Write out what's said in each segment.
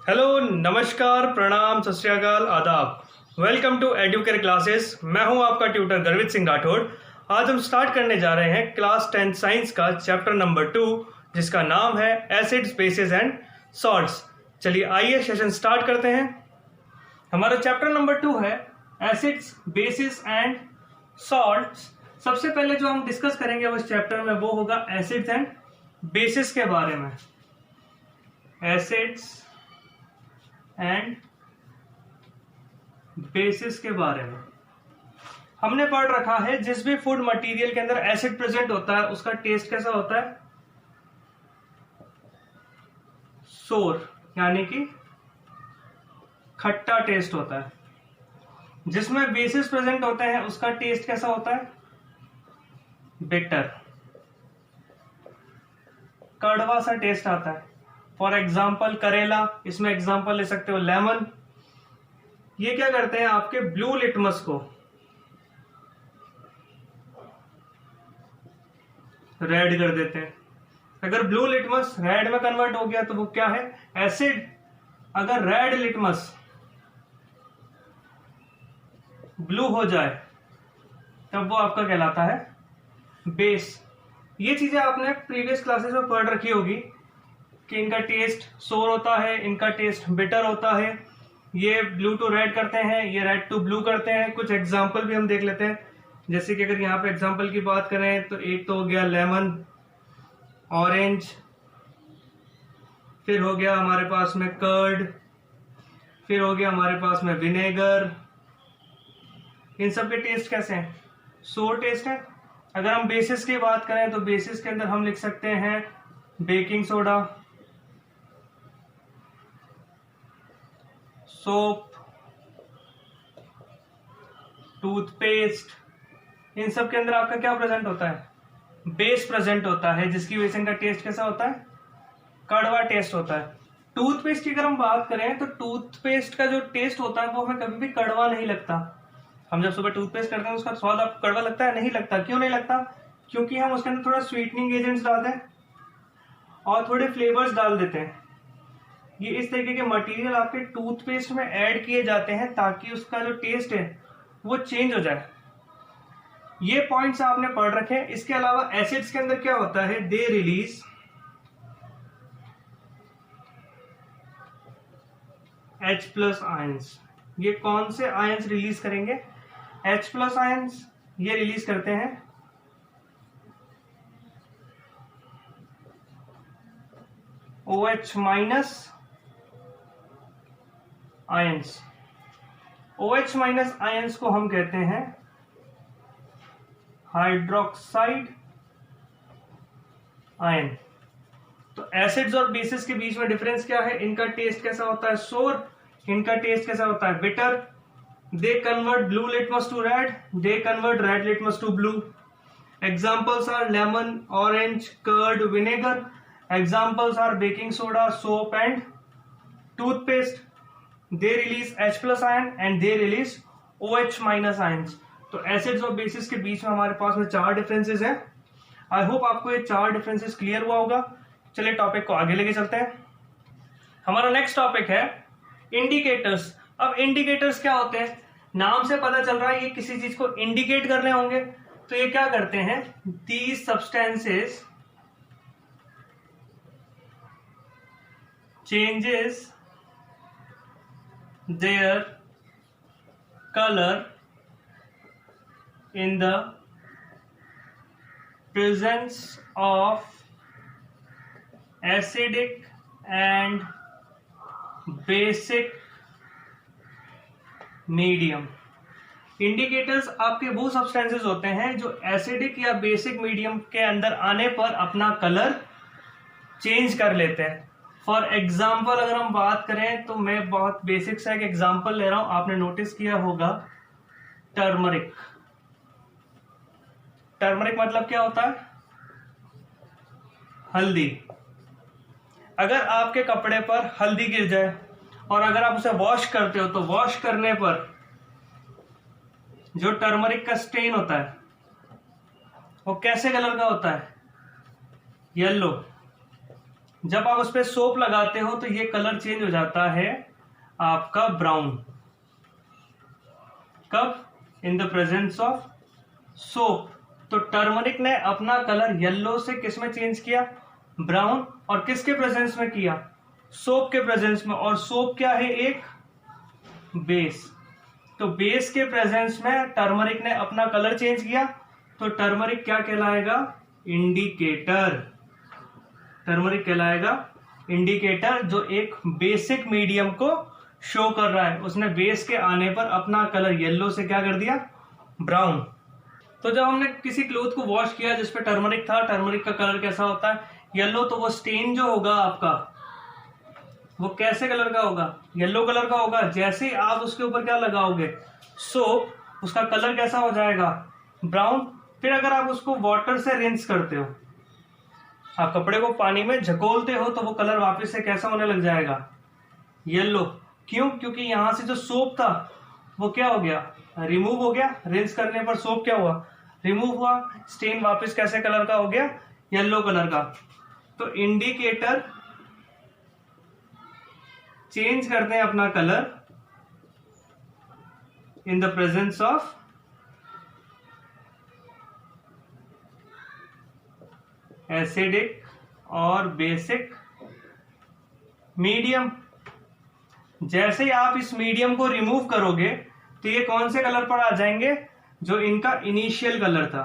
Hello, नमस्कार, प्रणाम, सत श्री अकाल, आदाब। Welcome to Educare classes. मैं हूं आपका ट्यूटर गर्वित सिंह राठौड़। आज हम स्टार्ट करने जा रहे हैं क्लास 10 साइंस का चैप्टर नंबर 2, जिसका नाम है एसिड्स, बेसिस एंड सॉल्ट्स। चलिए आइए सेशन स्टार्ट करते हैं। हमारा चैप्टर नंबर 2 है एसिड्स, बेसिस एंड सॉल्ट्स। सबसे पहले जो हम डिस्कस करेंगे उस चैप्टर में वो होगा एसिड्स एंड बेसिस के बारे में। एसिड्स एंड बेसिस के बारे में हमने पढ़ रखा है। जिस भी फूड मटेरियल के अंदर एसिड प्रेजेंट होता है उसका टेस्ट कैसा होता है? सोर, यानी कि खट्टा टेस्ट होता है। जिसमें बेसिस प्रेजेंट होते हैं उसका टेस्ट कैसा होता है? बिटर, कड़वा सा टेस्ट आता है। फॉर एग्जाम्पल करेला, इसमें एग्जाम्पल ले सकते हो लेमन। ये क्या करते हैं, आपके ब्लू लिटमस को रेड कर देते हैं। अगर ब्लू लिटमस रेड में कन्वर्ट हो गया तो वो क्या है? एसिड। अगर रेड लिटमस ब्लू हो जाए तब वो आपका कहलाता है बेस। ये चीजें आपने प्रीवियस क्लासेस में पढ़ रखी होगी कि इनका टेस्ट सोर होता है, इनका टेस्ट बिटर होता है। ये ब्लू टू रेड करते हैं, ये रेड टू ब्लू करते हैं। कुछ एग्जाम्पल भी हम देख लेते हैं। जैसे कि अगर यहाँ पे एग्जाम्पल की बात करें तो एक तो हो गया लेमन, ऑरेंज, फिर हो गया हमारे पास में कर्ड, फिर हो गया हमारे पास में विनेगर। इन सब के टेस्ट कैसे हैं? सोर टेस्ट है। अगर हम बेसिस की बात करें तो बेसिस के अंदर हम लिख सकते हैं बेकिंग सोडा, सोप, टूथपेस्ट। इन सब के अंदर आपका क्या प्रेजेंट होता है? बेस प्रेजेंट होता है, जिसकी वजह से इनका टेस्ट कैसा होता है? कड़वा टेस्ट होता है। टूथपेस्ट की अगर हम बात करें तो टूथपेस्ट का जो टेस्ट होता है वो हमें कभी भी कड़वा नहीं लगता। हम जब सुबह टूथपेस्ट करते हैं उसका स्वाद आपको कड़वा लगता है? नहीं लगता। क्यों नहीं लगता? क्योंकि हम उसके अंदर थोड़ा स्वीटनिंग एजेंट्स डालते हैं और थोड़े फ्लेवर्स डाल देते हैं। ये इस तरीके के मटेरियल आपके टूथपेस्ट में ऐड किए जाते हैं ताकि उसका जो टेस्ट है वो चेंज हो जाए। ये पॉइंट्स आपने पढ़ रखे हैं। इसके अलावा एसिड्स के अंदर क्या होता है? They release H+ ions. ये कौन से आयंस रिलीज करेंगे? H+ ions. ये रिलीज करते हैं OH- आयंस। OH- आयंस को हम कहते हैं हाइड्रोक्साइड आयन। तो एसिड्स और बेसिस के बीच में डिफरेंस क्या है? इनका टेस्ट कैसा होता है? सोर। इनका टेस्ट कैसा होता है? Bitter. They convert blue litmus to red, they convert red litmus to blue. Examples are lemon, orange, curd, vinegar. Examples are baking soda, soap and toothpaste. they release H+ ion and they release OH- ions. तो acids और bases के बीच में हमारे पास में 4 differences हैं। आई hope आपको ये 4 डिफरेंसेस क्लियर हुआ होगा। चलिए टॉपिक को आगे लेके चलते हैं। हमारा नेक्स्ट टॉपिक है इंडिकेटर्स। अब इंडिकेटर्स क्या होते हैं? नाम से पता चल रहा है ये किसी चीज को इंडिकेट कर रहे होंगे। तो ये क्या करते हैं? These substances changes their color in the presence of acidic and basic medium। Indicators आपके वो सब्सटेंसेस होते हैं जो एसिडिक या बेसिक मीडियम के अंदर आने पर अपना कलर चेंज कर लेते हैं। फॉर एग्जाम्पल अगर हम बात करें तो मैं बहुत बेसिक सा एक एग्जाम्पल ले रहा हूं। आपने नोटिस किया होगा टर्मरिक। टर्मरिक मतलब क्या होता है? हल्दी। अगर आपके कपड़े पर हल्दी गिर जाए और अगर आप उसे वॉश करते हो तो वॉश करने पर जो टर्मरिक का स्टेन होता है वो कैसे कलर का होता है? येलो। जब आप उस पर सोप लगाते हो तो ये कलर चेंज हो जाता है आपका ब्राउन। कब? In the presence of soap. तो टर्मरिक ने अपना कलर येलो से किस में चेंज किया? ब्राउन। और किसके प्रेजेंस में किया? सोप के प्रेजेंस में। और सोप क्या है? एक बेस। तो बेस के प्रेजेंस में टर्मरिक ने अपना कलर चेंज किया, तो टर्मरिक क्या कहलाएगा? इंडिकेटर। टर्मरिक कहलाएगा इंडिकेटर, जो एक बेसिक मीडियम को शो कर रहा है। उसने बेस के आने पर अपना कलर येलो से क्या कर दिया? ब्राउन। तो जब हमने किसी क्लोथ को वॉश किया जिसपे टर्मरिक था, टर्मरिक का कलर कैसा होता है? येलो। तो वो स्टेन जो होगा आपका, वो कैसे कलर का होगा? येलो कलर का होगा। जैसे ही आप उसके ऊपर क्या लगाओगे? सोप, उसका कलर कैसा हो जाएगा? ब्राउन। फिर अगर आप उसको वाटर से रिंस करते हो, आप कपड़े को पानी में झकोलते हो, तो वो कलर वापस से कैसा होने लग जाएगा? येलो। क्यों? क्योंकि यहां से जो सोप था वो क्या हो गया? रिमूव हो गया। रिंस करने पर सोप क्या हुआ? रिमूव हुआ। स्टेन वापस कैसे कलर का हो गया? येलो कलर का। तो इंडिकेटर चेंज करते हैं अपना colour in the presence of acidic और बेसिक मीडियम। जैसे ही आप इस मीडियम को रिमूव करोगे तो ये कौन से कलर पर आ जाएंगे? जो इनका इनिशियल कलर था।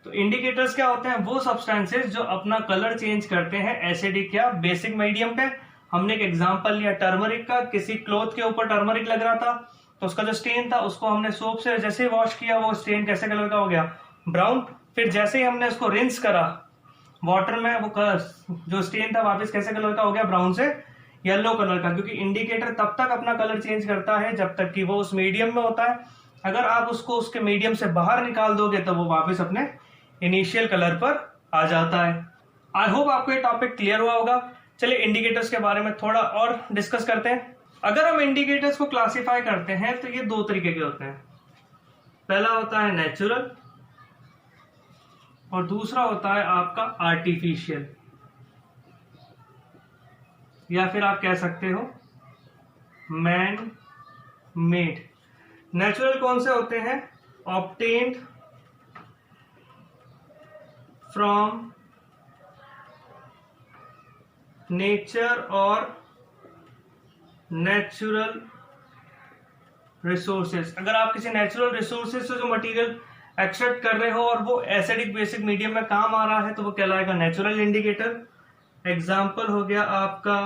तो इंडिकेटर्स क्या होते हैं? वो सब्सटेंसेस जो अपना कलर चेंज करते हैं एसिडिक या बेसिक मीडियम पे। हमने एक एग्जांपल लिया टर्मरिक का। किसी क्लॉथ के ऊपर टर्मरिक लग रहा था, तो उसका जो स्टेन था उसको हमने सोप से जैसे वॉश किया, वो स्टेन कैसे कलर का हो गया? ब्राउन। फिर जैसे ही हमने उसको रिंस करा वाटर में, वो जो स्टेन था वापस कैसे कलर का हो गया? ब्राउन से येलो कलर का। क्योंकि इंडिकेटर तब तक अपना कलर चेंज करता है जब तक कि वो उस मीडियम में होता है। अगर आप उसको उसके मीडियम से बाहर निकाल दोगे तो वो वापस अपने इनिशियल कलर पर आ जाता है। आई होप आपको ये टॉपिक क्लियर हुआ होगा। चलिए इंडिकेटर्स के बारे में थोड़ा और डिस्कस करते हैं। अगर हम इंडिकेटर्स को क्लासिफाई करते हैं तो ये दो तरीके के होते हैं। पहला होता है नेचुरल और दूसरा होता है आपका आर्टिफिशियल, या फिर आप कह सकते हो मैन मेड। नेचुरल कौन से होते हैं? ऑब्टेन्ड फ्रॉम नेचर और नेचुरल रिसोर्सेस। अगर आप किसी नेचुरल रिसोर्सेस से जो मटेरियल एक्सट्रैक्ट कर रहे हो और वो एसिडिक बेसिक मीडियम में काम आ रहा है, तो वो कहलाएगा नेचुरल इंडिकेटर। एग्जाम्पल हो गया आपका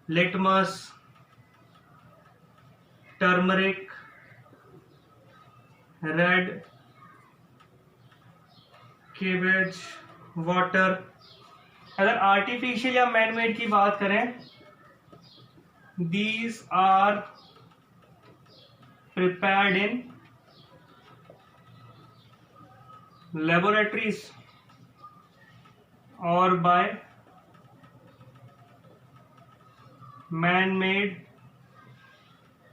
litmus, turmeric, red cabbage water. अगर आर्टिफिशियल या मैनमेड की बात करें, these are prepared in laboratories और बाय मैन-मेड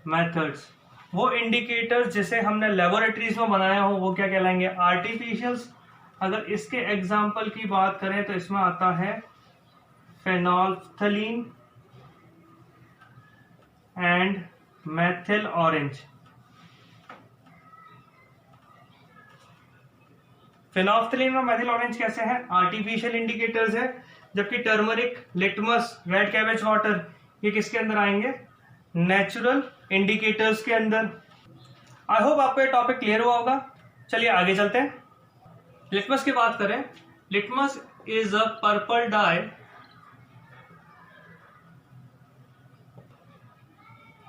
मेथड्स। वो इंडिकेटर्स जिसे हमने लेबोरेटरीज में बनाया हो वो क्या कहलाएंगे? आर्टिफिशियल्स। अगर इसके एग्जाम्पल की बात करें तो इसमें आता है फेनोल्फ्थलीन एंड मेथिल ऑरेंज। फेनोल्फ्थलीन और मेथिल ऑरेंज कैसे हैं? आर्टिफिशियल इंडिकेटर्स है। जबकि turmeric, litmus, red cabbage water ये किसके अंदर आएंगे? नेचुरल इंडिकेटर्स के अंदर। आई होप आपको ये टॉपिक क्लियर हुआ होगा। चलिए आगे चलते हैं। लिटमस की बात करें, litmus is a purple dye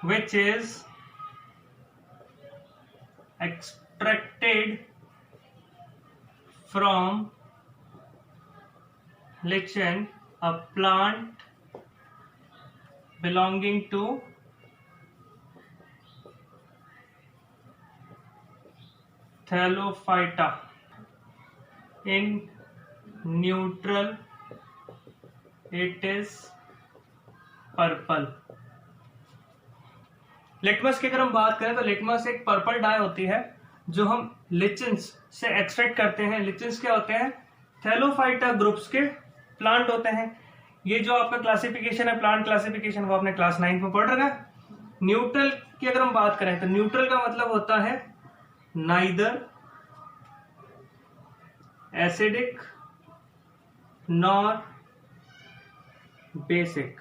which is extracted from lichen, a plant belonging to Thallophyta. In neutral it is purple. Litmus की अगर हम बात करें तो लिटमस एक पर्पल डाई होती है जो हम लिचन्स से एक्सट्रैक्ट करते हैं। लिचन्स क्या होते हैं? थैलोफाइटा ग्रुप्स के प्लांट होते हैं। ये जो आपका क्लासिफिकेशन है, प्लांट क्लासिफिकेशन, वो आपने क्लास 9 में पढ़ रखा है। न्यूट्रल की अगर हम बात करें तो न्यूट्रल का मतलब होता है नाइदर एसिडिक नॉर बेसिक।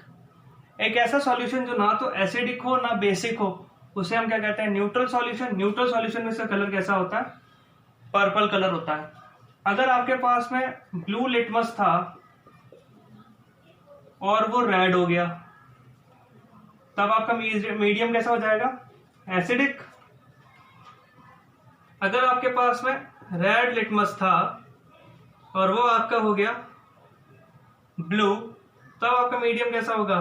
एक ऐसा सॉल्यूशन जो ना तो एसिडिक हो ना बेसिक हो, उसे हम क्या कहते हैं? Neutral solution. न्यूट्रल सॉल्यूशन में इसका कलर कैसा होता है? पर्पल कलर होता है। अगर आपके पास में ब्लू लिटमस था और वो रेड हो गया, तब आपका मीडियम कैसा हो जाएगा? एसिडिक। अगर आपके पास में रेड लिटमस था और वो आपका हो गया ब्लू, तब आपका मीडियम कैसा होगा?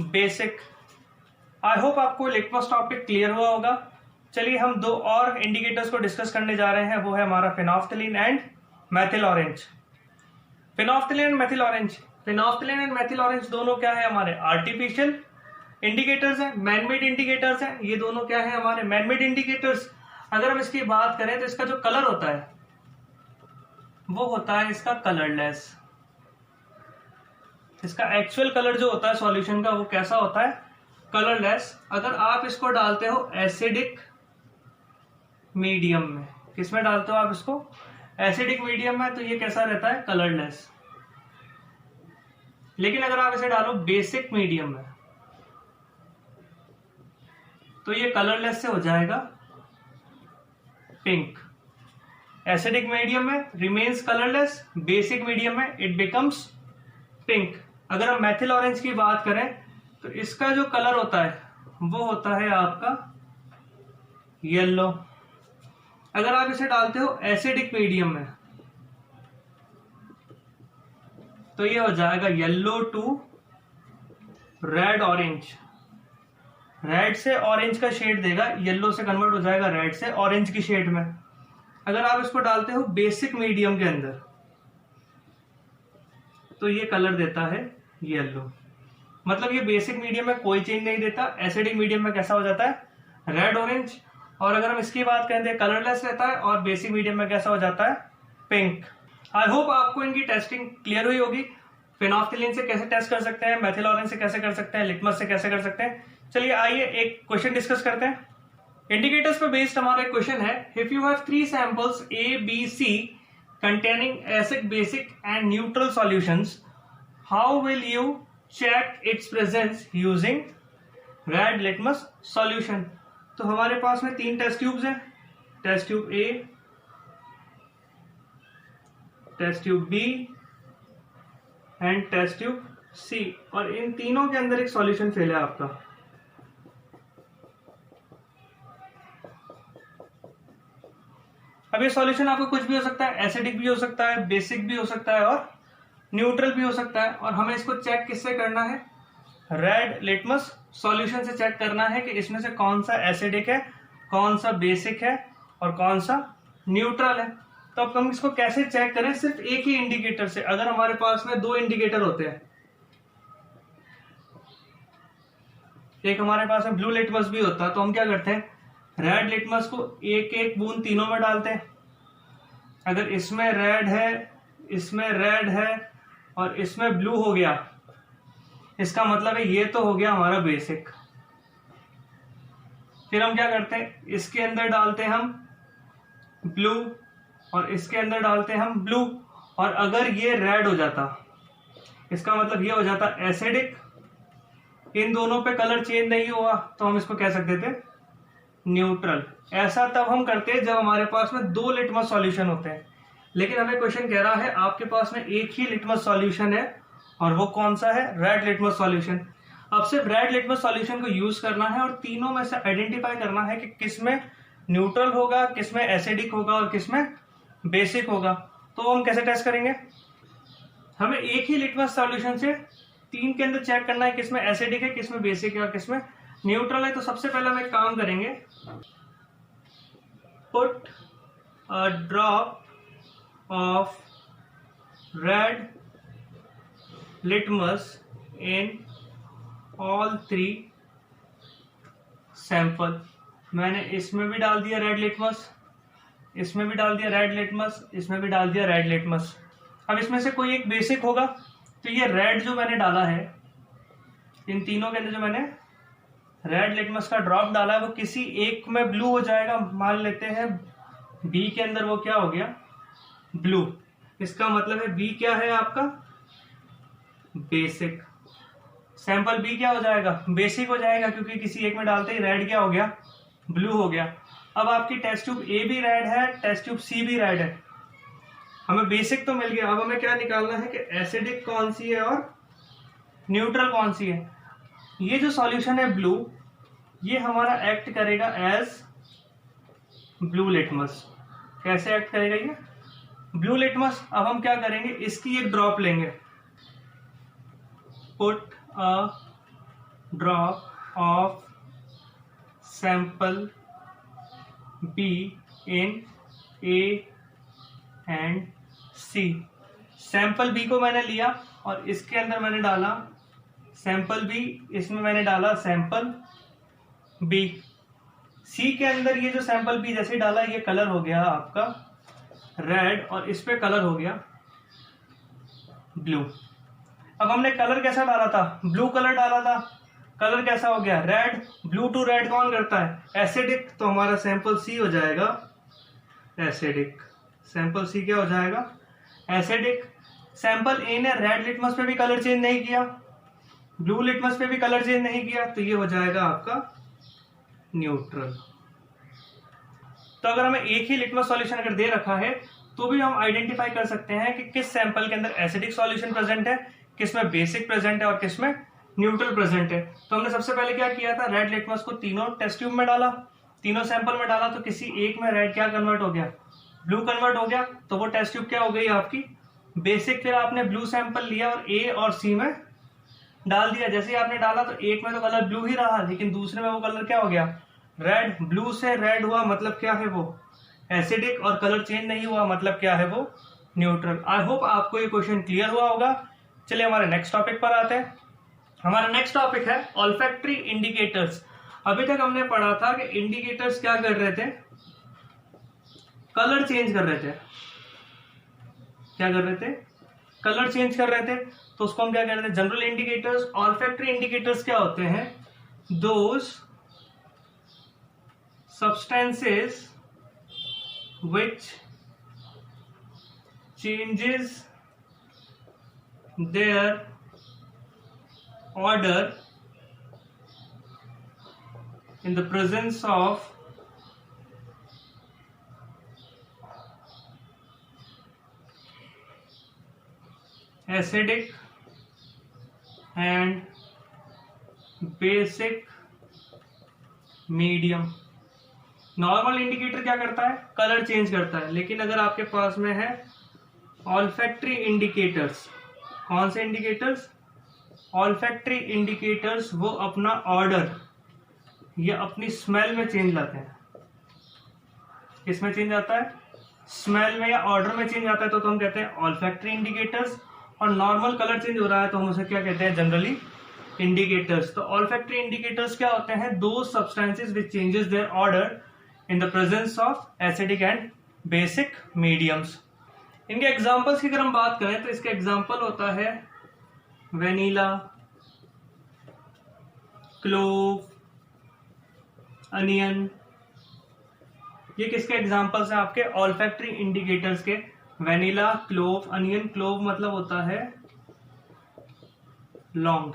बेसिक। आई होप आपको लिटमस टॉपिक क्लियर हुआ होगा। चलिए हम दो और इंडिकेटर्स को डिस्कस करने जा रहे हैं, वो है हमारा phenolphthalein and methyl orange. Phenolphthalein and methyl orange, phenolphthalein and methyl orange दोनों क्या है? हमारे आर्टिफिशियल इंडिकेटर्स हैं, मैनमेड इंडिकेटर्स हैं। ये दोनों क्या है? हमारे मैनमेड इंडिकेटर्स। अगर हम इसकी बात करें तो इसका जो कलर होता है वो होता है इसका कलरलेस। इसका एक्चुअल कलर जो होता है सॉल्यूशन का वो कैसा होता है? कलरलेस। अगर आप इसको डालते हो एसिडिक मीडियम में, किसमें डालते हो आप इसको? एसिडिक मीडियम में, तो ये कैसा रहता है? कलरलेस। लेकिन अगर आप इसे डालो बेसिक मीडियम में तो ये कलरलेस से हो जाएगा पिंक। एसिडिक मीडियम में रिमेन्स कलरलेस, बेसिक मीडियम में इट बिकम्स पिंक। अगर हम मेथिल ऑरेंज की बात करें तो इसका जो कलर होता है वो होता है आपका येलो। अगर आप इसे डालते हो एसिडिक मीडियम में तो ये हो जाएगा yellow to red orange. Red से ऑरेंज का शेड देगा, येलो से कन्वर्ट हो जाएगा रेड से ऑरेंज की शेड में। अगर आप इसको डालते हो बेसिक मीडियम के अंदर तो ये कलर देता है येलो। मतलब ये बेसिक मीडियम में कोई चेंज नहीं देता। एसिडिक मीडियम में कैसा हो जाता है? Red orange. और अगर हम इसकी बात करें तो कलरलेस रहता है, और बेसिक मीडियम में कैसा हो जाता है? पिंक। आई होप आपको इनकी टेस्टिंग क्लियर हुई होगी। फेनोल्फथालीन से कैसे टेस्ट कर सकते हैं, मेथिल ऑरेंज से कैसे कर सकते हैं, लिटमस से कैसे कर सकते हैं। चलिए आइए एक क्वेश्चन डिस्कस करते हैं। इंडिकेटर्स पे बेस्ड हमारा एक क्वेश्चन है, if you have 3 samples A, B, C containing acid, basic and neutral solutions, how will you check its presence using red litmus solution? तो हमारे पास में 3 टेस्ट ट्यूब्स हैं, test tube A, test tube B and test tube C, और इन तीनों के अंदर एक सॉल्यूशन फेल है आपका। अब ये सॉल्यूशन आपको कुछ भी हो सकता है, एसिडिक भी हो सकता है, बेसिक भी हो सकता है और न्यूट्रल भी हो सकता है। और हमें इसको चेक किससे करना है? रेड लिटमस सॉल्यूशन से चेक करना है कि इसमें से कौन सा एसिडिक है, कौन सा बेसिक है और कौन सा न्यूट्रल है। तो अब हम इसको कैसे चेक करें? सिर्फ एक ही इंडिकेटर से। अगर हमारे पास में 2 इंडिकेटर होते हैं, एक हमारे पास में ब्लू लिटमस भी होता है, तो हम क्या करते हैं? रेड लिटमस को एक एक बूंद तीनों में डालते हैं। अगर इसमें रेड है, इसमें रेड है और इसमें ब्लू हो गया, इसका मतलब है ये तो हो गया हमारा बेसिक। फिर हम क्या करते हैं? इसके अंदर डालते हैं हम ब्लू और इसके अंदर डालते हैं हम ब्लू, और अगर ये रेड हो जाता इसका मतलब ये हो जाता एसिडिक। इन दोनों पे कलर चेंज नहीं हुआ तो हम इसको कह सकते थे न्यूट्रल। ऐसा तब हम करते हैं जब हमारे पास में 2 लिटमस सॉल्यूशन होते हैं। लेकिन हमें क्वेश्चन कह रहा है आपके पास में एक ही लिटमस सॉल्यूशन है, और वो कौन सा है? Red litmus solution. अब सिर्फ रेड लिटमस सॉल्यूशन को यूज करना है और तीनों में से आइडेंटिफाई करना है कि किसमें न्यूट्रल होगा, किसमें एसिडिक होगा और किसमें बेसिक होगा। तो हम कैसे टेस्ट करेंगे? हमें एक ही लिटमस सॉल्यूशन से 3 के अंदर चेक करना है किसमें एसिडिक है, किसमें बेसिक है और किसमें न्यूट्रल है। तो सबसे पहले हम एक काम करेंगे, put a drop of red litmus in all 3 sample. मैंने इसमें भी डाल दिया रेड लिटमस, इसमें भी डाल दिया रेड लिटमस, इसमें भी डाल दिया रेड लिटमस। अब इसमें से कोई एक बेसिक होगा, तो ये रेड जो मैंने डाला है, इन तीनों के अंदर जो मैंने रेड लिटमस का ड्रॉप डाला है, वो किसी एक में ब्लू हो जाएगा। मान लेते हैं बी के अंदर वो क्या हो गया, ब्लू। इसका मतलब है बी क्या है आपका, बेसिक। सैंपल बी क्या हो जाएगा, बेसिक हो जाएगा, क्योंकि किसी एक में डालते ही रेड क्या हो गया, ब्लू हो गया। अब आपकी टेस्ट ट्यूब ए भी रेड है, टेस्ट ट्यूब सी भी रेड है, हमें बेसिक तो मिल गया। अब हमें क्या निकालना है कि एसिडिक कौन सी है और न्यूट्रल कौन सी है। ये जो सॉल्यूशन है ब्लू, ये हमारा एक्ट करेगा एज ब्लू लिटमस। कैसे एक्ट करेगा ये ब्लू लिटमस। अब हम क्या करेंगे, इसकी एक ड्रॉप लेंगे, put a drop of sample B in A and C. Sample B को मैंने लिया और इसके अंदर मैंने डाला सैंपल बी, इसमें मैंने डाला सैंपल बी। सी के अंदर ये जो सैंपल बी जैसे डाला, ये कलर हो गया आपका रेड और इस पे कलर हो गया ब्लू। अब हमने कलर कैसा डाला था, ब्लू कलर डाला था, कलर कैसा हो गया रेड। ब्लू टू रेड कौन करता है, एसिडिक। तो हमारा सैंपल सी हो जाएगा एसिडिक। सैंपल सी क्या हो जाएगा, एसिडिक। सैंपल ए ने रेड लिटमस पे भी कलर चेंज नहीं किया, ब्लू लिटमस पे भी कलर चेंज नहीं किया, तो ये हो जाएगा आपका न्यूट्रल। तो अगर हमें एक ही लिटमस सॉल्यूशन अगर दे रखा है, तो भी हम आइडेंटिफाई कर सकते हैं कि किस सैंपल के अंदर एसिडिक सॉल्यूशन प्रेजेंट है, किस में बेसिक प्रेजेंट है और किस में न्यूट्रल प्रेजेंट है। तो हमने सबसे पहले क्या किया था, रेड लिटमस को तीनों टेस्ट ट्यूब में डाला, तीनों सैंपल में डाला, तो किसी एक में रेड क्या कन्वर्ट हो गया, ब्लू कन्वर्ट हो गया। तो वो टेस्ट ट्यूब क्या हो गई आपकी, बेसिक। फिर आपने ब्लू सैंपल लिया और ए और सी में डाल दिया। जैसे ही आपने डाला तो एक में तो कलर ब्लू ही रहा, लेकिन दूसरे में वो कलर क्या हो गया, रेड। ब्लू से रेड हुआ मतलब क्या है, वो एसिडिक, और कलर चेंज नहीं हुआ मतलब क्या है, वो न्यूट्रल। आई होप आपको ये क्वेश्चन क्लियर हुआ होगा। चलिए हमारे नेक्स्ट टॉपिक पर आते हैं। हमारा नेक्स्ट टॉपिक है ऑल्फैक्टरी इंडिकेटर्स। अभी तक हमने पढ़ा था कि इंडिकेटर्स क्या कर रहे थे, कलर चेंज कर रहे थे। क्या कर रहे थे, कलर चेंज कर रहे थे। तो उसको हम क्या कह रहे थे, जनरल इंडिकेटर्स। ऑल्फैक्टरी इंडिकेटर्स क्या होते हैं, those substances which changes their order in the presence of acidic and basic medium। Normal indicator क्या करता है, कलर चेंज करता है, लेकिन अगर आपके पास में है ऑल्फैक्टरी इंडिकेटर्स, कौन से इंडिकेटर्स, ऑल्फैक्टरी इंडिकेटर्स, वो अपना ऑर्डर या अपनी स्मेल में चेंज लाते हैं। किसमें चेंज आता है, स्मेल में या ऑर्डर में चेंज आता है, तो हम कहते हैं ऑल्फैक्टरी इंडिकेटर्स। और नॉर्मल कलर चेंज हो रहा है तो हम उसे क्या कहते हैं, जनरली इंडिकेटर्स। तो ऑल्फैक्टरी इंडिकेटर्स क्या होते हैं, दो substances which changes their order in the presence of acidic and basic mediums। इनके एग्जांपल्स की अगर हम बात करें तो इसका एग्जांपल होता है वेनिला, क्लोव, अनियन। ये किसके एग्जांपल्स हैं आपके, ऑल्फैक्टरी इंडिकेटर्स के। Vanilla, clove, onion. क्लोव मतलब होता है लौंग।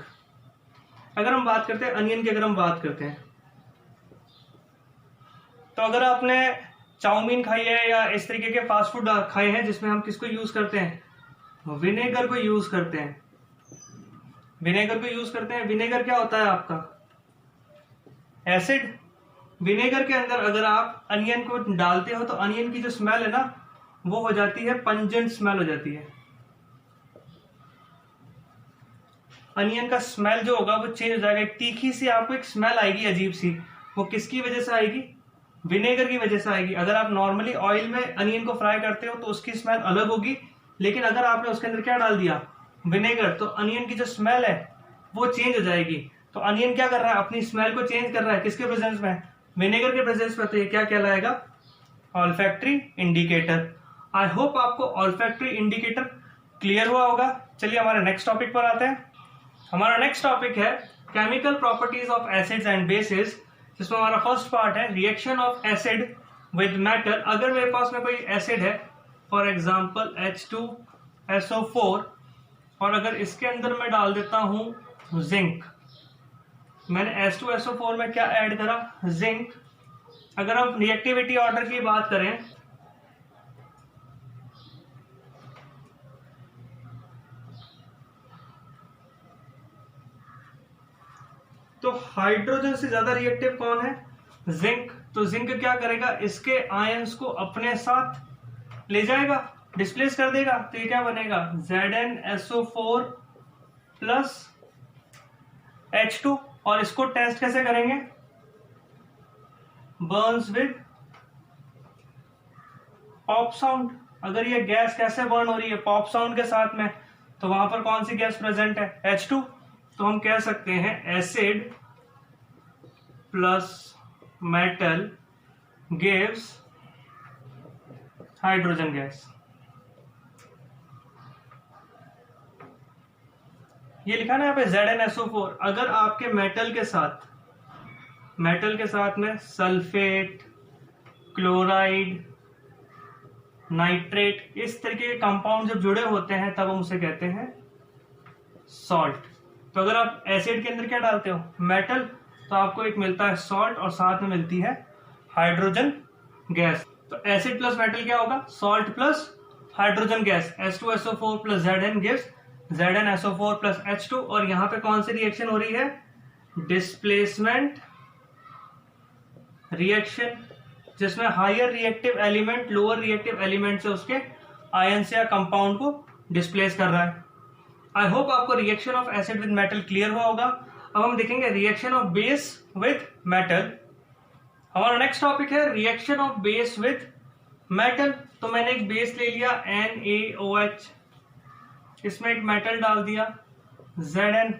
अगर हम बात करते हैं अनियन की, अगर हम बात करते हैं तो अगर आपने चाउमीन खाई है या इस तरीके के फास्ट फूड खाए हैं जिसमें हम किसको यूज करते हैं, विनेगर को यूज करते हैं। विनेगर को यूज करते हैं। विनेगर क्या होता है आपका, एसिड। विनेगर के अंदर अगर आप अनियन को डालते हो तो अनियन की जो स्मेल है ना, वो हो जाती है पंजेंट स्मेल हो जाती है। अनियन का स्मेल जो होगा वो चेंज हो जाएगा, एक तीखी सी आपको एक स्मेल आएगी अजीब सी। वो किसकी वजह से आएगी, विनेगर की वजह से आएगी। अगर आप नॉर्मली ऑयल में अनियन को फ्राई करते हो तो उसकी स्मेल अलग होगी, लेकिन अगर आपने उसके अंदर क्या डाल दिया, विनेगर, तो अनियन की जो स्मेल है वो चेंज हो जाएगी। तो अनियन क्या कर रहा है, अपनी स्मेल को चेंज कर रहा है, किसके प्रेजेंस में, विनेगर के प्रेजेंस में। तो ये क्या कहलाएगा, ऑल्फैक्टरी इंडिकेटर। आई होप आपको ऑल्फैक्टरी इंडिकेटर क्लियर हुआ होगा। चलिए हमारे नेक्स्ट टॉपिक पर आते हैं। हमारा नेक्स्ट टॉपिक है chemical properties of acids and bases, जिसमें हमारा फर्स्ट पार्ट है reaction of acid with metal. अगर मेरे पास में कोई एसिड है, फॉर एग्जांपल H2SO4, और अगर इसके अंदर मैं डाल देता हूं जिंक, मैंने H2SO4 में क्या ऐड करा, जिंक। अगर हम रिएक्टिविटी ऑर्डर की बात करें तो हाइड्रोजन से ज्यादा रिएक्टिव कौन है, जिंक। तो जिंक क्या करेगा, इसके आयंस को अपने साथ ले जाएगा, डिस्प्लेस कर देगा। तो ये क्या बनेगा, ZnSO4 प्लस H2। और इसको टेस्ट कैसे करेंगे, बर्न्स विद पॉप साउंड। अगर ये गैस कैसे बर्न हो रही है, पॉप साउंड के साथ में, तो वहां पर कौन सी गैस प्रेजेंट है, H2। तो हम कह सकते हैं acid plus metal gives hydrogen gas. ये लिखा ना यहाँ पे ZnSO4। अगर आपके मेटल के साथ में सल्फेट, क्लोराइड, नाइट्रेट, इस तरीके के कंपाउंड जब जुड़े होते हैं तब हम उसे कहते हैं सॉल्ट। तो अगर आप एसिड के अंदर क्या डालते हो, मेटल, तो आपको एक मिलता है सॉल्ट और साथ में मिलती है हाइड्रोजन गैस। तो एसिड प्लस मेटल क्या होगा, salt plus hydrogen gas. H2SO4 plus Zn gives ZnSO4 plus H2। और यहां पे कौन सी रिएक्शन हो रही है, डिस्प्लेसमेंट रिएक्शन, जिसमें higher reactive element lower reactive element से उसके आयंस या कंपाउंड को डिस्प्लेस कर रहा है। आई होप आपको reaction of acid with metal clear हुआ होगा। अब हम देखेंगे reaction of base with metal. हमारा नेक्स्ट टॉपिक है reaction of base with metal. तो मैंने एक बेस ले लिया NaOH, इसमें एक मेटल डाल दिया Zn।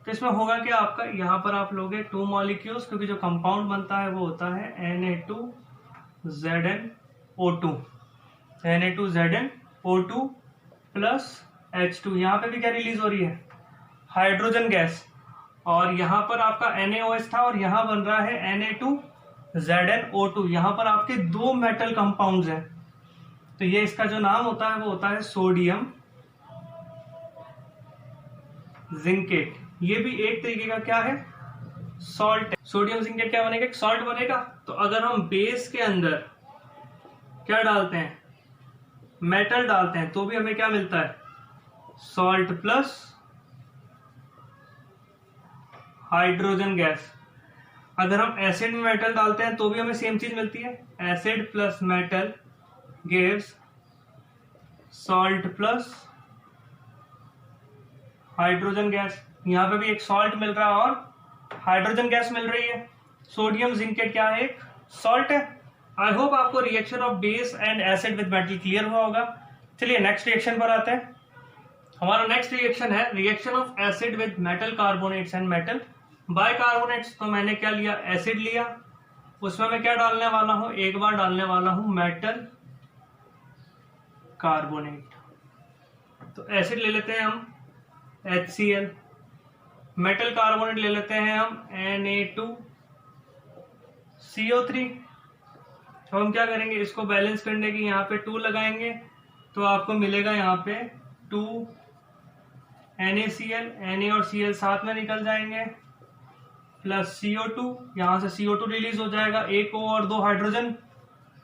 तो इसमें होगा क्या आपका, यहां पर आप लोगे 2 मॉलिक्यूल्स, क्योंकि जो कंपाउंड बनता है वो होता है Na2ZnO2 Na2ZnO2 प्लस H2। यहां पे भी क्या रिलीज हो रही है, हाइड्रोजन गैस। और यहां पर आपका NaOH था और यहां बन रहा है Na2ZnO2। यहां पर आपके 2 मेटल कंपाउंड्स हैं। तो ये इसका जो नाम होता है वो होता है सोडियम जिंकेट। ये भी एक तरीके का क्या है, सॉल्ट है। सोडियम जिंकेट क्या बनेगा, सॉल्ट बनेगा। तो अगर हम बेस के अंदर क्या डालते हैं, मेटल डालते हैं, तो भी हमें क्या मिलता है, सॉल्ट प्लस हाइड्रोजन गैस। अगर हम एसिड में मेटल डालते हैं तो भी हमें सेम चीज मिलती है, acid plus metal gives salt plus hydrogen gas. यहां पे भी एक सॉल्ट मिल रहा है और हाइड्रोजन गैस मिल रही है। सोडियम जिंकेट क्या है, एक सॉल्ट है। आई होप आपको reaction of base and acid with metal clear हुआ होगा। चलिए नेक्स्ट रिएक्शन पर आते हैं। हमारा नेक्स्ट रिएक्शन है reaction of acid with metal carbonates and metal bicarbonates. तो मैंने क्या लिया, एसिड लिया, उसमें मैं क्या डालने वाला हूं, एक बार डालने वाला हूं मेटल कार्बोनेट। तो एसिड ले लेते हैं हम HCl, मेटल कार्बोनेट ले लेते हैं हम Na2CO3। तो हम क्या करेंगे, इसको बैलेंस करने की यहाँ पे 2 लगाएंगे, तो आपको मिलेगा यहाँ पे 2 NaCl, Na और Cl साथ में निकल जाएंगे, प्लस CO2, यहां से CO2 रिलीज हो जाएगा, एक O और 2 हाइड्रोजन,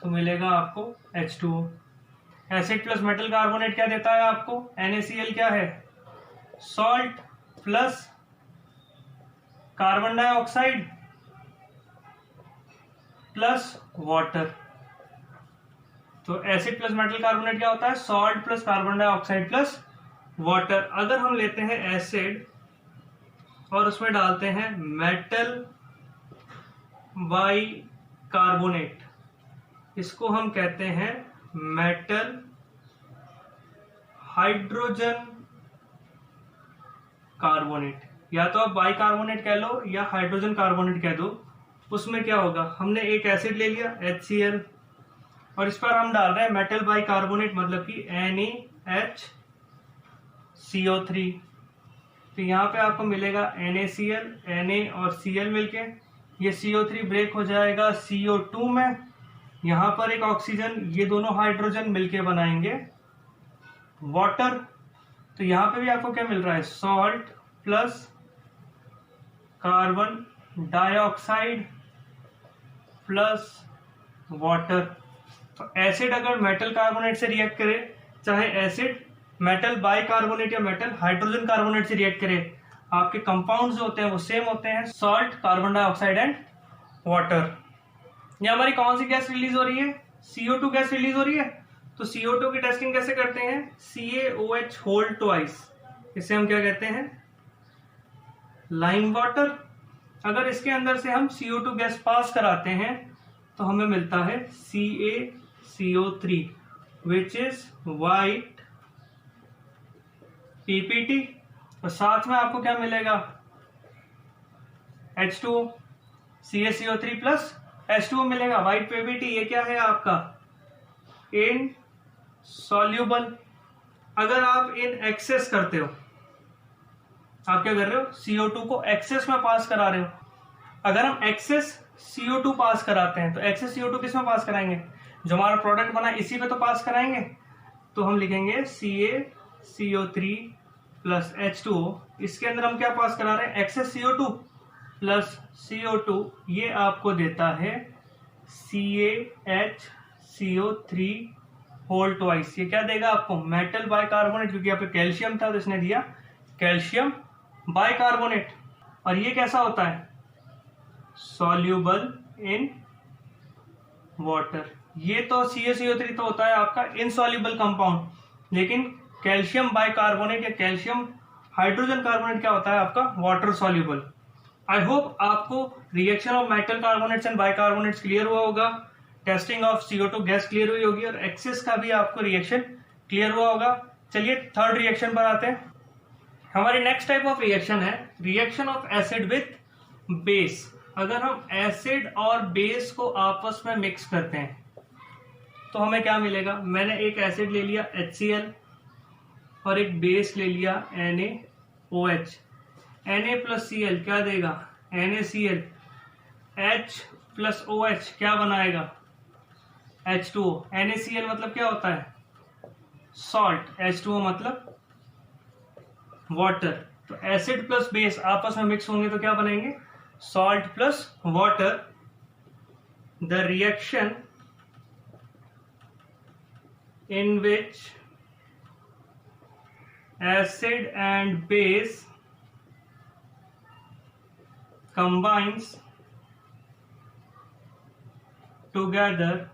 तो मिलेगा आपको H2O। Acid plus metal carbonate क्या देता है आपको, NaCl क्या है, salt plus carbon dioxide plus water. तो एसिड प्लस मेटल कार्बोनेट क्या होता है, salt plus carbon dioxide plus water. अगर हम लेते हैं एसिड और उसमें डालते हैं मेटल बाई कार्बोनेट, इसको हम कहते हैं मेटल हाइड्रोजन कार्बोनेट। या तो आप बाई कार्बोनेट कह लो या हाइड्रोजन कार्बोनेट कह दो। उसमें क्या होगा, हमने एक एसिड ले लिया HCl, और इस पर हम डाल रहे हैं मेटल बाइकार्बोनेट, मतलब कि NaHCO3। तो यहाँ पे आपको मिलेगा NaCl, Na और Cl मिलके, ये CO3 ब्रेक हो जाएगा CO2 में, यहाँ पर एक ऑक्सीजन, ये दोनों हाइड्रोजन मिलके बनाएंगे वाटर। तो यहाँ पे भी आपको क्या मिल रहा है, salt plus carbon dioxide plus water. तो एसिड अगर मेटल कार्बोनेट से रिएक्ट करे, चाहे एसिड मेटल बाइकार्बोनेट या मेटल हाइड्रोजन कार्बोनेट से रिएक्ट करे, आपके कंपाउंड्स जो होते हैं वो सेम होते हैं, salt, carbon dioxide and water. ये हमारी कौन सी गैस रिलीज हो रही है, CO2 गैस रिलीज हो रही है। तो CO2 की टेस्टिंग कैसे करते हैं, CaOH होल ट्वाइस, इसे हम क्या कहते हैं, लाइम वाटर। अगर इसके अंदर से हम CO2 गैस पास कराते हैं तो हमें मिलता है CaCO3 which is white PPT। और साथ में आपको क्या मिलेगा, H2O, CaCO3 प्लस H2O मिलेगा, वाइट PPT। ये क्या है आपका, इनसॉल्यूबल। अगर आप इन एक्सेस करते हो, आप क्या कर रहे हो, CO2 को एक्सेस में पास करा रहे हो। अगर हम एक्सेस CO2 पास कराते हैं तो एक्सेस CO2 किस में पास कराएंगे, जो हमारा प्रोडक्ट बना इसी पे तो पास कराएंगे। तो हम लिखेंगे CaCO3 प्लस H2O, इसके अंदर हम क्या पास करा रहे हैं, एक्सेस CO2 प्लस CO2, ये आपको देता है CaHCO3 होल ट्वाइस। ये क्या देगा आपको, मेटल बाइकार्बोनेट, क्योंकि यहाँ पे कैल्शियम था तो इसने दिया कैल्शियम बाइकार्बोनेट। और ये कैसा होता है, सॉल्यूबल इन वाटर। ये तो CaCO3 तो होता है आपका इनसॉल्यूबल कंपाउंड, लेकिन कैल्शियम बाइकार्बोनेट या कैल्शियम हाइड्रोजन कार्बोनेट क्या होता है आपका, वाटर सॉल्यूबल। आई होप आपको reaction of metal carbonates and bicarbonates clear हुआ होगा, testing of CO2 gas clear हुई होगी, और एक्सेस का भी आपको रिएक्शन क्लियर हुआ होगा। चलिए थर्ड रिएक्शन पर आते हैं। हमारी नेक्स्ट टाइप ऑफ रिएक्शन है reaction of acid with base. अगर हम एसिड और बेस को आपस में मिक्स करते हैं तो हमें क्या मिलेगा, मैंने एक एसिड ले लिया HCl और एक बेस ले लिया NaOH। Na प्लस Cl क्या देगा, NaCl। H प्लस OH क्या बनाएगा, H2O। NaCl मतलब क्या होता है, सॉल्ट, H2O मतलब वाटर। तो एसिड प्लस बेस आपस में मिक्स होंगे तो क्या बनेंगे, salt plus water. The reaction in which acid and base combines together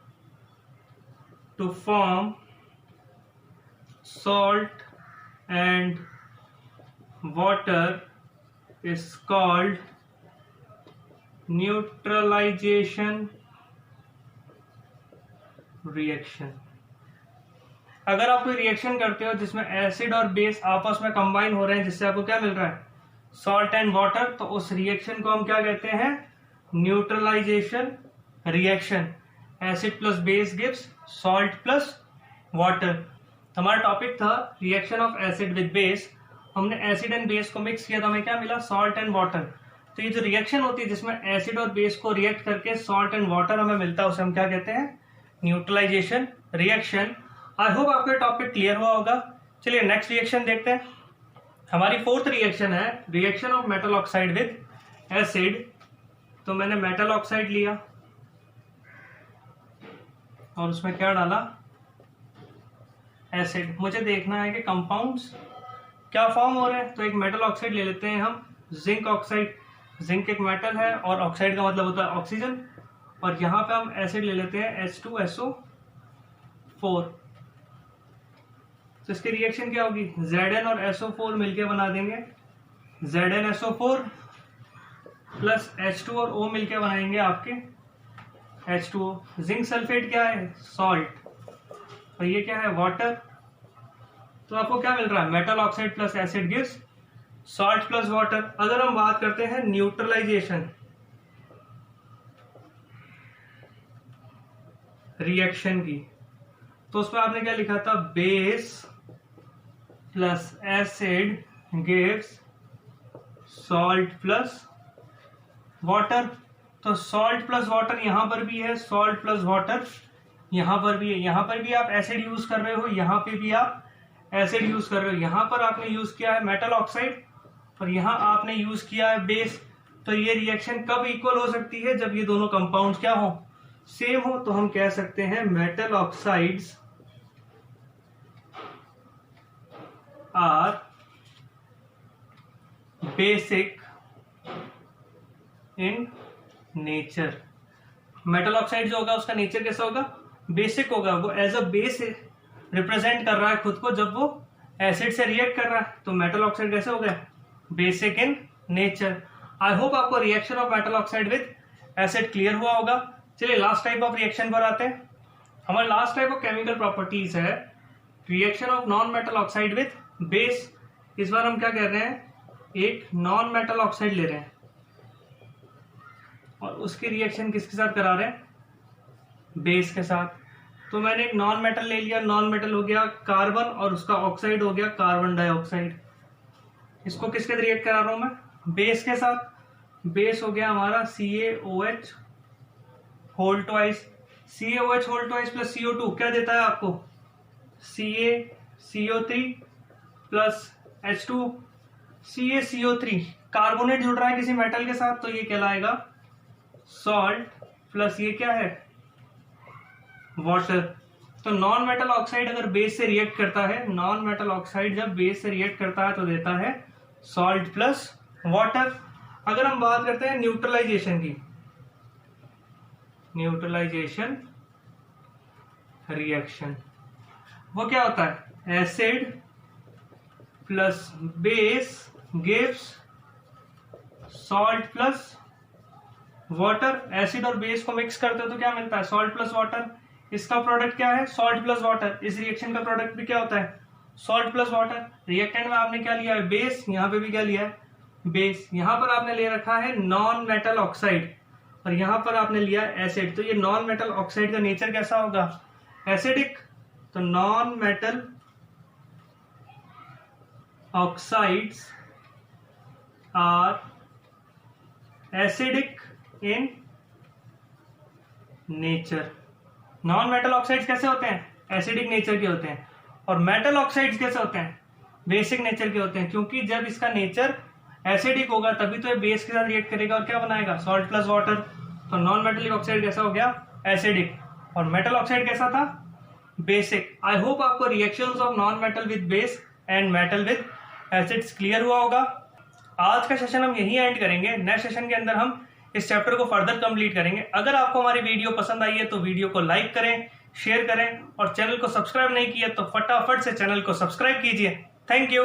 to form salt and water is called neutralisation reaction. अगर आप कोई रिएक्शन करते हो जिसमें एसिड और बेस आपस में कंबाइन हो रहे हैं, जिससे आपको क्या मिल रहा है, सॉल्ट एंड वाटर, तो उस रिएक्शन को हम क्या कहते हैं, neutralisation reaction. Acid plus base gives salt plus water. हमारा टॉपिक था reaction of acid with base. हमने एसिड एंड बेस को मिक्स किया तो हमें क्या मिला, सॉल्ट एंड वाटर। तो ये जो रिएक्शन होती है जिसमें एसिड और बेस को रिएक्ट करके सॉल्ट एंड वाटर हमें मिलता है, उसे हम क्या कहते हैं, न्यूट्रलाइजेशन रिएक्शन। आई होप आपको टॉपिक क्लियर हुआ होगा। चलिए नेक्स्ट रिएक्शन देखते हैं। हमारी फोर्थ रिएक्शन है reaction of metal oxide with acid. तो मैंने मेटल ऑक्साइड लिया और उसमें क्या डाला, एसिड। मुझे देखना है कि कंपाउंड्स क्या फॉर्म हो रहे हैं। तो एक मेटल ऑक्साइड ले लेते हैं हम, जिंक ऑक्साइड। जिंक एक मेटल है और ऑक्साइड का मतलब होता है ऑक्सीजन। और यहां पे हम एसिड ले लेते हैं H2SO4। तो इसकी रिएक्शन क्या होगी, Zn और SO4 मिलके बना देंगे ZnSO4 प्लस H2 और O मिलके बनाएंगे आपके H2O। जिंक सल्फेट क्या है, सॉल्ट, और ये क्या है, वाटर। तो आपको क्या मिल रहा है, metal oxide plus acid gives salt plus water. अगर हम बात करते हैं न्यूट्रलाइजेशन रिएक्शन की, तो उसमें आपने क्या लिखा था, base plus acid gives salt plus water. तो सॉल्ट प्लस वाटर यहां पर भी है, सॉल्ट प्लस वाटर यहां पर भी है, यहां पर भी आप एसिड यूज कर रहे हो, यहां पे भी आप एसिड यूज कर रहे हो। यहां पर आपने यूज किया है मेटल ऑक्साइड और यहां आपने यूज किया है बेस। तो ये रिएक्शन कब इक्वल हो सकती है, जब ये दोनों कंपाउंड क्या हो, सेम हो। तो हम कह सकते हैं metal oxides are basic in nature. Metal oxide जो होगा उसका नेचर कैसा होगा, बेसिक होगा। वो एज अ बेस रिप्रेजेंट कर रहा है खुद को जब वो एसिड से रिएक्ट कर रहा है। तो मेटल ऑक्साइड कैसे हो गया, basic in nature. I hope आपको reaction of metal oxide with acid clear हुआ होगा। चलिए लास्ट टाइप ऑफ रिएक्शन पर आते हैं। हमारा last type of chemical properties है reaction of non metal oxide with base. इस बार हम क्या कर रहे हैं, एक नॉन मेटल ऑक्साइड ले रहे हैं और उसकी रिएक्शन किसके साथ करा रहे हैं, बेस के साथ। तो मैंने एक नॉन मेटल ले लिया, नॉन मेटल हो गया कार्बन और उसका ऑक्साइड हो गया कार्बन डाइऑक्साइड। इसको किसके साथ रिएक्ट करा रहा हूं मैं, बेस के साथ। बेस हो गया हमारा CaOH whole twice. CaOH whole twice plus CO2 क्या देता है आपको, CaCO3 plus H2। CaCO3 carbonate जुड़ रहा है किसी मेटल के साथ, तो ये कहलाएगा सॉल्ट प्लस ये क्या है, वाटर। तो नॉन मेटल ऑक्साइड अगर बेस से रिएक्ट करता है, नॉन मेटल ऑक्साइड जब बेस से रिएक्ट करता है तो देता है सॉल्ट प्लस वाटर। अगर हम बात करते हैं न्यूट्रलाइजेशन की, न्यूट्रलाइजेशन रिएक्शन, वो क्या होता है, acid plus base gives salt plus water. Acid और बेस को मिक्स करते हो तो क्या मिलता है, सॉल्ट प्लस वाटर। इसका प्रोडक्ट क्या है, सॉल्ट प्लस वाटर। इस रिएक्शन का प्रोडक्ट भी क्या होता है, सॉल्ट प्लस वाटर। रिएक्टेंट में आपने क्या लिया है, बेस, यहां पे भी क्या लिया है, बेस। यहां पर आपने ले रखा है नॉन मेटल ऑक्साइड और यहां पर आपने लिया है एसिड। तो ये नॉन मेटल ऑक्साइड का नेचर कैसा होगा, एसिडिक। तो non metal oxides are acidic in nature. Non metal oxides कैसे होते हैं, एसिडिक नेचर के होते हैं। और मेटल ऑक्साइड्स कैसे होते हैं, बेसिक नेचर के होते हैं। क्योंकि जब इसका नेचर एसिडिक होगा तभी तो ये बेस के साथ रिएक्ट करेगा और क्या बनाएगा, सॉल्ट प्लस वाटर। तो नॉन मेटलिक ऑक्साइड कैसा हो गया, एसिडिक। और मेटल ऑक्साइड कैसा था, बेसिक। आई होप आपको reactions of non metal with base and metal with acids clear हुआ होगा। आज का सेशन हम यही एंड करेंगे। नेक्स्ट सेशन के अंदर हम इस चैप्टर को फर्दर कंप्लीट करेंगे। अगर आपको हमारी वीडियो पसंद आई है तो वीडियो को लाइक करें, शेयर करें और चैनल को सब्सक्राइब नहीं किया तो फटाफट से चैनल को सब्सक्राइब कीजिए। Thank you.